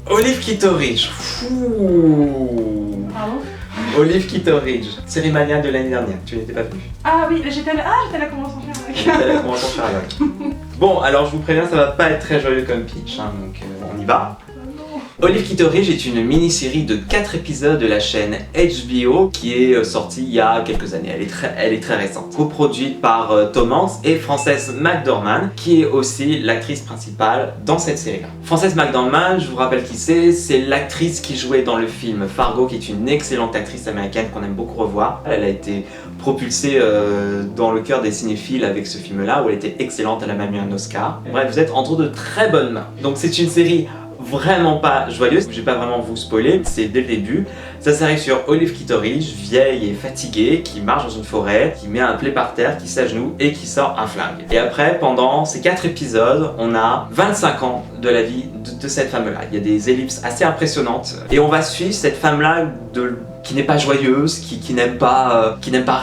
Olive Kitteridge. Pardon? Olive Kitteridge, série Mania de l'année dernière, tu n'étais pas venu. Ah oui, j'étais à la convention Sherlock. J'étais à la convention Sherlock. Bon, alors je vous préviens, ça va pas être très joyeux comme pitch, hein, donc on y va. Olive Kitteridge est une mini-série de 4 épisodes de la chaîne HBO qui est sortie il y a quelques années, elle est très récente. Coproduite par Tom Hanks et Frances McDormand qui est aussi l'actrice principale dans cette série-là. Frances McDormand, je vous rappelle qui c'est l'actrice qui jouait dans le film Fargo, qui est une excellente actrice américaine qu'on aime beaucoup revoir. Elle a été propulsée dans le cœur des cinéphiles avec ce film-là où elle était excellente, elle a même eu un Oscar. Bref, vous êtes entre de très bonnes mains. Donc c'est une série vraiment pas joyeuse, je vais pas vraiment vous spoiler, c'est dès le début. Ça s'arrive sur Olive Kitteridge, vieille et fatiguée, qui marche dans une forêt, qui met un plaid par terre, qui s'agenouille et qui sort un flingue. Et après, pendant ces 4 épisodes, on a 25 ans de la vie de cette femme-là. Il y a des ellipses assez impressionnantes et on va suivre cette femme-là qui n'est pas joyeuse, qui n'aime pas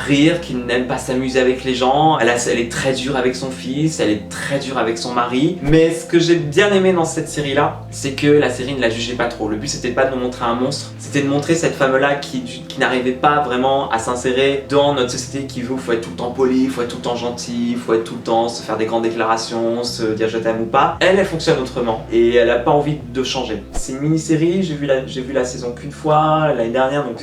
rire, qui n'aime pas s'amuser avec les gens. Elle est très dure avec son fils, elle est très dure avec son mari. Mais ce que j'ai bien aimé dans cette série-là, c'est que la série ne la jugeait pas trop. Le but c'était pas de nous montrer un monstre, c'était de montrer cette femme-là qui n'arrivait pas vraiment à s'insérer dans notre société qui veut, faut être tout le temps poli, faut être tout le temps gentil, faut être tout le temps se faire des grandes déclarations, se dire je t'aime ou pas. Elle fonctionne autrement et elle a pas envie de changer. C'est une mini-série, j'ai vu la saison qu'une fois l'année dernière, donc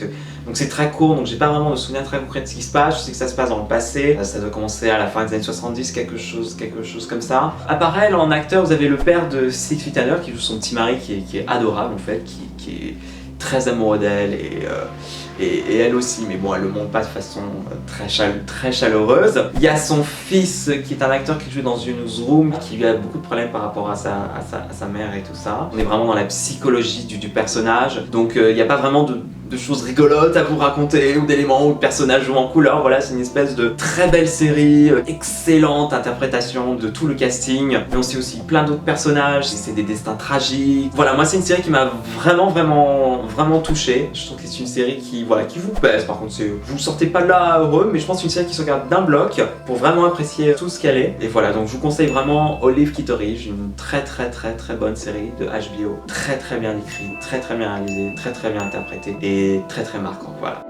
c'est très court, donc j'ai pas vraiment de souvenir très concret de ce qui se passe. Je sais que ça se passe dans le passé, ça doit commencer à la fin des années 70, quelque chose comme ça. Apparaît en acteur, vous avez le père de Sylvie Tanner qui joue son petit mari qui est adorable en fait, qui est très amoureux d'elle et elle aussi, mais bon, elle le montre pas de façon très chaleureuse. Il y a son fils qui est un acteur qui joue dans une newsroom, qui a beaucoup de problèmes par rapport à sa mère et tout ça. On est vraiment dans la psychologie du personnage, donc il n'y a pas vraiment de choses rigolotes à vous raconter ou d'éléments où le personnage joue en couleur. Voilà, c'est une espèce de très belle série, excellente interprétation de tout le casting, mais on sait aussi plein d'autres personnages, c'est des destins tragiques. Voilà, moi c'est une série qui m'a vraiment touché. Je trouve que c'est une série qui vous pèse. Par contre, vous sortez pas de là heureux, mais je pense que c'est une série qui se regarde d'un bloc pour vraiment apprécier tout ce qu'elle est. Et voilà, donc je vous conseille vraiment Olive Kitteridge, une très bonne série de HBO, très bien écrite, très bien réalisée, très bien interprétée et très marquante. Voilà.